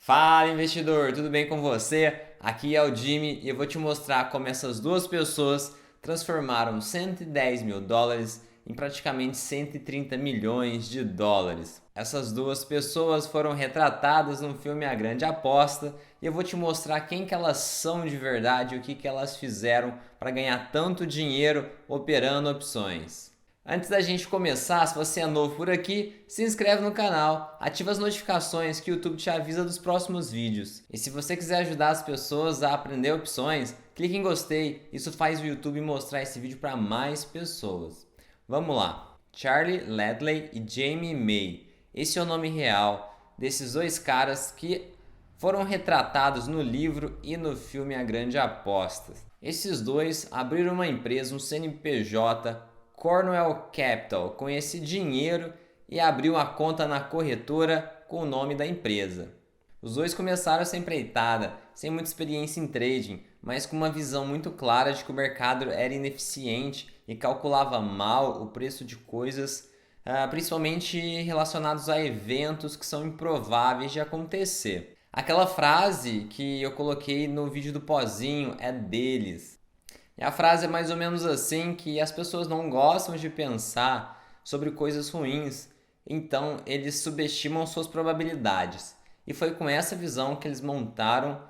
Fala, investidor, tudo bem com você? Aqui é o Jimmy e eu vou te mostrar como essas duas pessoas transformaram 110 mil dólares em praticamente 130 milhões de dólares. Essas duas pessoas foram retratadas no filme A Grande Aposta e eu vou te mostrar quem que elas são de verdade e o que que elas fizeram para ganhar tanto dinheiro operando opções. Antes da gente começar, se você é novo por aqui, se inscreve no canal, ativa as notificações que o YouTube te avisa dos próximos vídeos. E se você quiser ajudar as pessoas a aprender opções, clique em gostei, isso faz o YouTube mostrar esse vídeo para mais pessoas. Vamos lá. Charlie Ledley e Jamie May. Esse é o nome real desses dois caras que foram retratados no livro e no filme A Grande Aposta. Esses dois abriram uma empresa, um CNPJ, Cornwell Capital, com esse dinheiro e abriu uma conta na corretora com o nome da empresa. Os dois começaram essa empreitada sem muita experiência em trading, mas com uma visão muito clara de que o mercado era ineficiente e calculava mal o preço de coisas, principalmente relacionados a eventos que são improváveis de acontecer. Aquela frase que eu coloquei no vídeo do pozinho é deles. E a frase é mais ou menos assim, que as pessoas não gostam de pensar sobre coisas ruins, então eles subestimam suas probabilidades. E foi com essa visão que eles montaram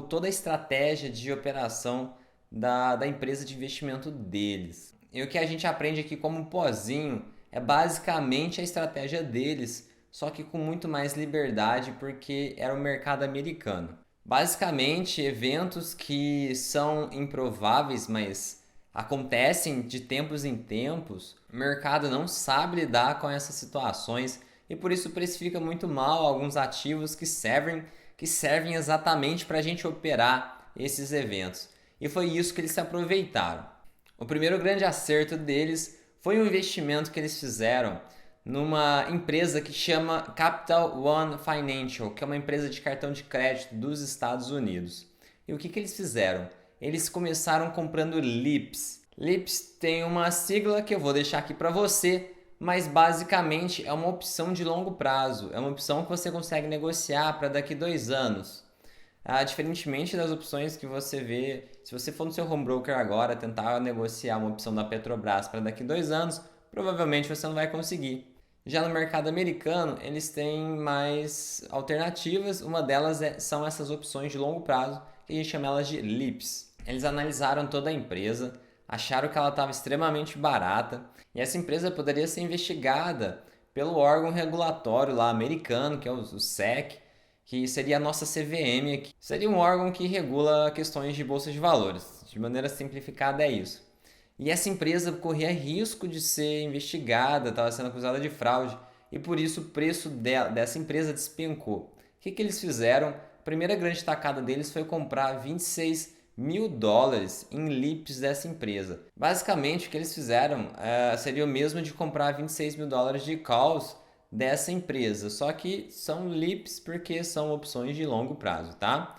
toda a estratégia de operação da empresa de investimento deles. E o que a gente aprende aqui como pozinho é basicamente a estratégia deles, só que com muito mais liberdade porque era o mercado americano. Basicamente, eventos que são improváveis, mas acontecem de tempos em tempos, o mercado não sabe lidar com essas situações e por isso precifica muito mal alguns ativos que servem exatamente para a gente operar esses eventos. E foi isso que eles se aproveitaram. O primeiro grande acerto deles foi um investimento que eles fizeram numa empresa que chama Capital One Financial, que é uma empresa de cartão de crédito dos Estados Unidos. E o que que eles fizeram? Eles começaram comprando LIPS. LIPS tem uma sigla que eu vou deixar aqui para você, mas basicamente é uma opção de longo prazo. É uma opção que você consegue negociar para daqui 2 anos. Diferentemente das opções que você vê, se você for no seu home broker agora tentar negociar uma opção da Petrobras para daqui 2 anos, provavelmente você não vai conseguir. Já no mercado americano, eles têm mais alternativas. Uma delas são essas opções de longo prazo, que a gente chama elas de LIPS. Eles analisaram toda a empresa, acharam que ela estava extremamente barata e essa empresa poderia ser investigada pelo órgão regulatório lá americano, que é o SEC, que seria a nossa CVM aqui. Seria um órgão que regula questões de bolsa de valores. De maneira simplificada é isso. E essa empresa corria risco de ser investigada, estava sendo acusada de fraude, e por isso o preço dessa empresa despencou. O que eles fizeram? A primeira grande tacada deles foi comprar 26 mil dólares em LIPs dessa empresa. Basicamente, o que eles fizeram seria o mesmo de comprar 26 mil dólares de calls dessa empresa, só que são LIPs porque são opções de longo prazo, tá?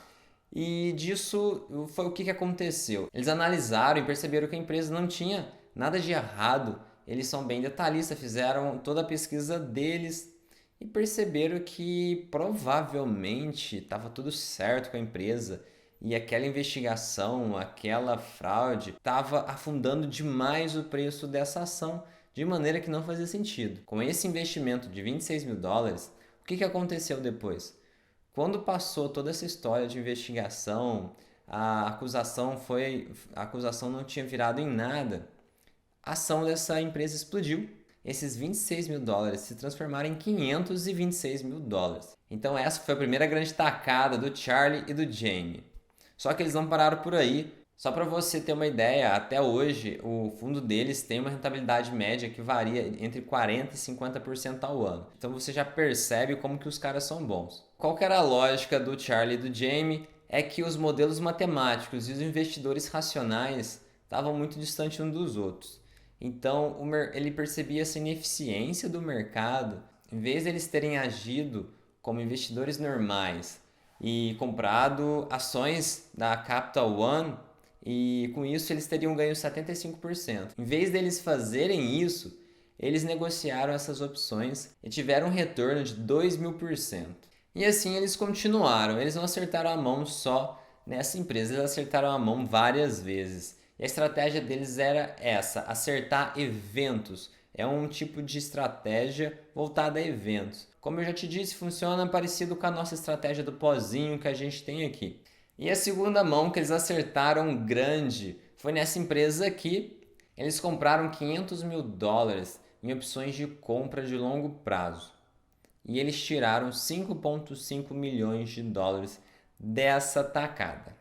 E disso foi o que aconteceu. Eles analisaram e perceberam que a empresa não tinha nada de errado. Eles são bem detalhistas, fizeram toda a pesquisa deles e perceberam que provavelmente estava tudo certo com a empresa e aquela investigação, aquela fraude estava afundando demais o preço dessa ação de maneira que não fazia sentido. Com esse investimento de 26 mil dólares, o que aconteceu depois? Quando passou toda essa história de investigação, a acusação não tinha virado em nada, a ação dessa empresa explodiu. Esses 26 mil dólares se transformaram em 526 mil dólares. Então essa foi a primeira grande tacada do Charlie e do Jamie. Só que eles não pararam por aí. Só para você ter uma ideia, até hoje o fundo deles tem uma rentabilidade média que varia entre 40% e 50% ao ano. Então você já percebe como que os caras são bons. Qual que era a lógica do Charlie e do Jamie? É que os modelos matemáticos e os investidores racionais estavam muito distantes uns dos outros. Então ele percebia essa ineficiência do mercado. Em vez de eles terem agido como investidores normais e comprado ações da Capital One, e com isso eles teriam ganho 75%. Em vez deles fazerem isso, eles negociaram essas opções e tiveram um retorno de 2.000%. E assim eles continuaram, eles não acertaram a mão só nessa empresa, eles acertaram a mão várias vezes. E a estratégia deles era essa, acertar eventos. É um tipo de estratégia voltada a eventos. Como eu já te disse, funciona parecido com a nossa estratégia do pozinho que a gente tem aqui. E a segunda mão que eles acertaram grande foi nessa empresa aqui. Eles compraram 500 mil dólares em opções de compra de longo prazo. E eles tiraram 5,5 milhões de dólares dessa tacada.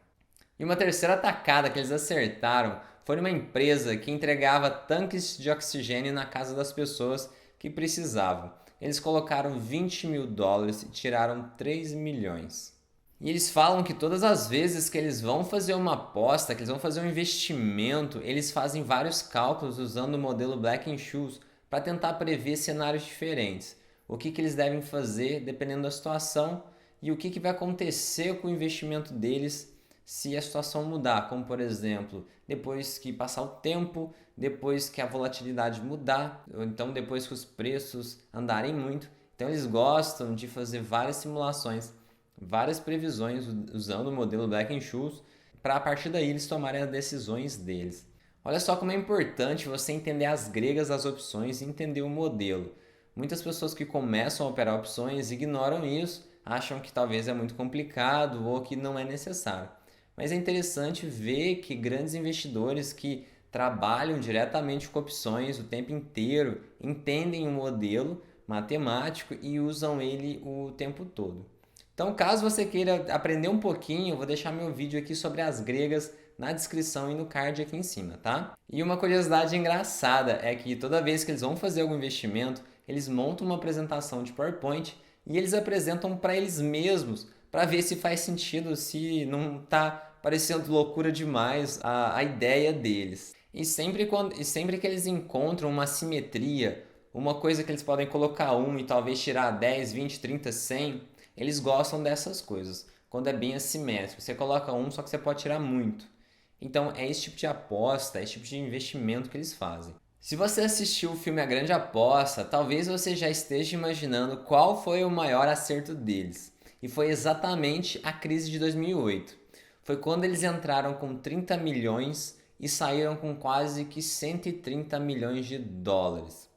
E uma terceira tacada que eles acertaram foi numa empresa que entregava tanques de oxigênio na casa das pessoas que precisavam. Eles colocaram 20 mil dólares e tiraram 3 milhões. E eles falam que todas as vezes que eles vão fazer uma aposta, que eles vão fazer um investimento, eles fazem vários cálculos usando o modelo Black-Scholes para tentar prever cenários diferentes. O que eles devem fazer dependendo da situação e o que vai acontecer com o investimento deles se a situação mudar, como por exemplo, depois que passar o tempo, depois que a volatilidade mudar, ou então depois que os preços andarem muito. Então eles gostam de fazer várias simulações, várias previsões usando o modelo Black-Scholes para a partir daí eles tomarem as decisões deles. Olha só como é importante você entender as gregas das opções e entender o modelo. Muitas pessoas que começam a operar opções ignoram isso, acham que talvez é muito complicado ou que não é necessário. Mas é interessante ver que grandes investidores que trabalham diretamente com opções o tempo inteiro entendem o modelo matemático e usam ele o tempo todo. Então, caso você queira aprender um pouquinho, eu vou deixar meu vídeo aqui sobre as gregas na descrição e no card aqui em cima, tá? E uma curiosidade engraçada é que toda vez que eles vão fazer algum investimento, eles montam uma apresentação de PowerPoint e eles apresentam para eles mesmos para ver se faz sentido, se não está parecendo loucura demais a ideia deles. E sempre que eles encontram uma simetria, uma coisa que eles podem colocar e talvez tirar 10, 20, 30, 100, eles gostam dessas coisas. Quando é bem assimétrico, você coloca só que você pode tirar muito. Então é esse tipo de aposta, é esse tipo de investimento que eles fazem. Se você assistiu o filme A Grande Aposta, talvez você já esteja imaginando qual foi o maior acerto deles. E foi exatamente a crise de 2008. Foi quando eles entraram com 30 milhões e saíram com quase que 130 milhões de dólares.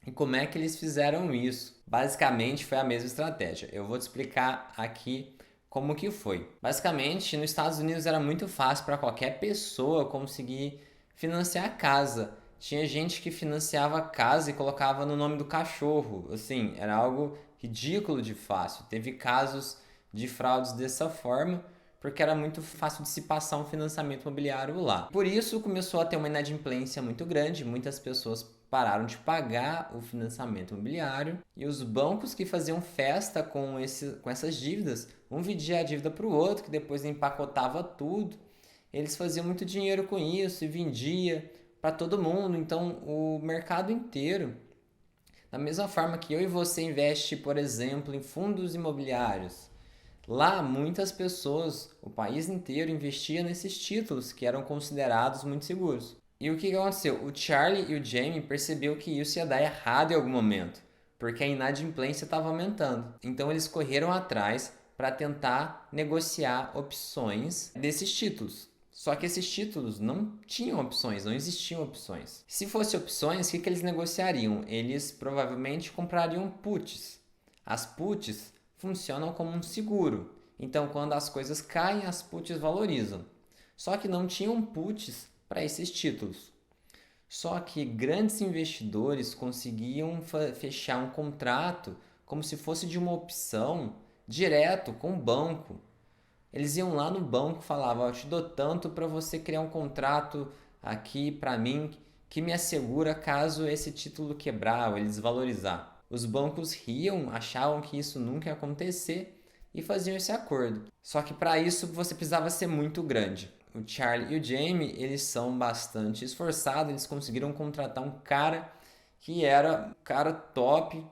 E como é que eles fizeram isso? Basicamente foi a mesma estratégia. Eu vou te explicar aqui como que foi. Basicamente, nos Estados Unidos era muito fácil para qualquer pessoa conseguir financiar a casa. Tinha gente que financiava a casa e colocava no nome do cachorro. Assim, era algo ridículo de fácil. Teve casos de fraudes dessa forma, porque era muito fácil de se passar um financiamento imobiliário lá. Por isso começou a ter uma inadimplência muito grande, muitas pessoas pararam de pagar o financiamento imobiliário e os bancos que faziam festa com essas dívidas, um vendia a dívida para o outro, que depois empacotava tudo. Eles faziam muito dinheiro com isso e vendia para todo mundo, então o mercado inteiro. Da mesma forma que eu e você investe, por exemplo, em fundos imobiliários, lá muitas pessoas, o país inteiro investia nesses títulos que eram considerados muito seguros. E o que aconteceu? O Charlie e o Jamie perceberam que isso ia dar errado em algum momento, porque a inadimplência estava aumentando. Então eles correram atrás para tentar negociar opções desses títulos. Só que esses títulos não tinham opções, não existiam opções. Se fosse opções, o que eles negociariam? Eles provavelmente comprariam puts. As puts funcionam como um seguro. Então, quando as coisas caem, as puts valorizam. Só que não tinham puts para esses títulos. Só que grandes investidores conseguiam fechar um contrato como se fosse de uma opção direto com o banco. Eles iam lá no banco e falavam: eu te dou tanto para você criar um contrato aqui para mim que me assegura caso esse título quebrar ou ele desvalorizar. Os bancos riam, achavam que isso nunca ia acontecer e faziam esse acordo. Só que para isso você precisava ser muito grande. O Charlie e o Jamie, eles são bastante esforçados, eles conseguiram contratar um cara que era um cara top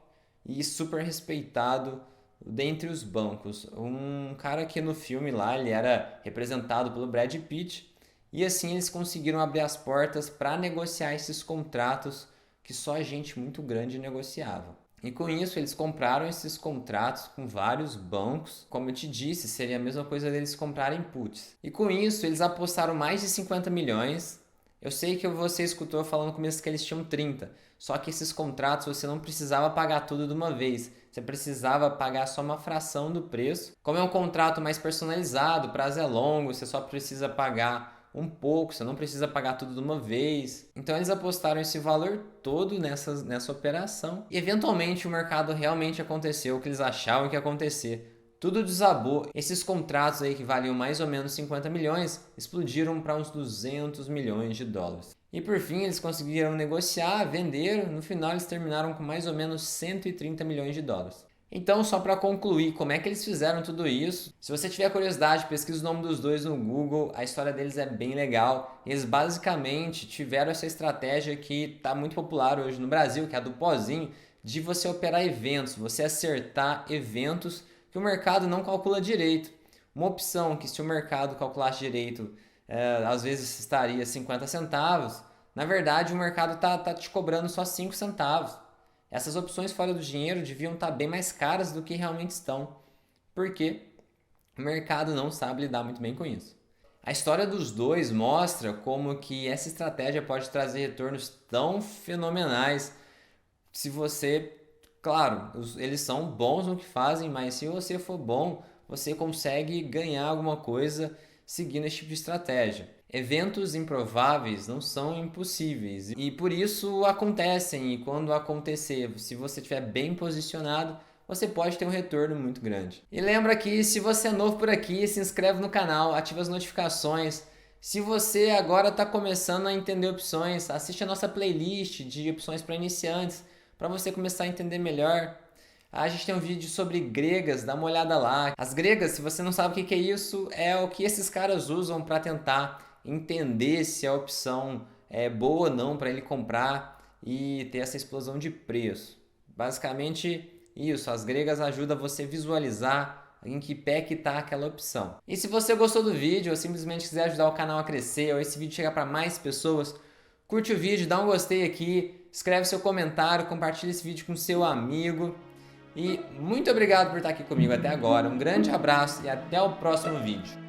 e super respeitado dentre os bancos. Um cara que no filme lá ele era representado pelo Brad Pitt e assim eles conseguiram abrir as portas para negociar esses contratos que só gente muito grande negociava. E com isso eles compraram esses contratos com vários bancos. Como eu te disse, seria a mesma coisa deles comprarem puts. E com isso eles apostaram mais de 50 milhões. Eu sei que você escutou falando no começo que eles tinham 30. Só que esses contratos você não precisava pagar tudo de uma vez. Você precisava pagar só uma fração do preço. Como é um contrato mais personalizado, o prazo é longo, você só precisa pagar um pouco, você não precisa pagar tudo de uma vez. Então eles apostaram esse valor todo nessa operação. E eventualmente o mercado realmente aconteceu o que eles achavam que ia acontecer. Tudo desabou. Esses contratos aí que valiam mais ou menos 50 milhões explodiram para uns 200 milhões de dólares. E por fim eles conseguiram negociar, venderam. No final eles terminaram com mais ou menos 130 milhões de dólares. Então, só para concluir, como é que eles fizeram tudo isso? Se você tiver curiosidade, pesquisa o nome dos dois no Google, a história deles é bem legal. Eles basicamente tiveram essa estratégia que está muito popular hoje no Brasil, que é a do pozinho, de você operar eventos, você acertar eventos que o mercado não calcula direito. Uma opção que se o mercado calculasse direito, às vezes estaria 50 centavos, na verdade o mercado tá te cobrando só 5 centavos. Essas opções fora do dinheiro deviam estar bem mais caras do que realmente estão, porque o mercado não sabe lidar muito bem com isso. A história dos dois mostra como que essa estratégia pode trazer retornos tão fenomenais se você, claro, eles são bons no que fazem, mas se você for bom, você consegue ganhar alguma coisa seguindo esse tipo de estratégia. Eventos improváveis não são impossíveis e por isso acontecem, e quando acontecer, se você estiver bem posicionado, você pode ter um retorno muito grande. E lembra que se você é novo por aqui, se inscreve no canal, ativa as notificações. Se você agora está começando a entender opções, assiste a nossa playlist de opções para iniciantes, para você começar a entender melhor. A gente tem um vídeo sobre gregas, dá uma olhada lá. As gregas, se você não sabe o que é isso, é o que esses caras usam para tentar entender se a opção é boa ou não para ele comprar e ter essa explosão de preço. Basicamente isso, as gregas ajudam você a visualizar em que pé que está aquela opção. E se você gostou do vídeo ou simplesmente quiser ajudar o canal a crescer ou esse vídeo chegar para mais pessoas, curte o vídeo, dá um gostei aqui, escreve seu comentário, compartilha esse vídeo com seu amigo. E muito obrigado por estar aqui comigo até agora. Um grande abraço e até o próximo vídeo.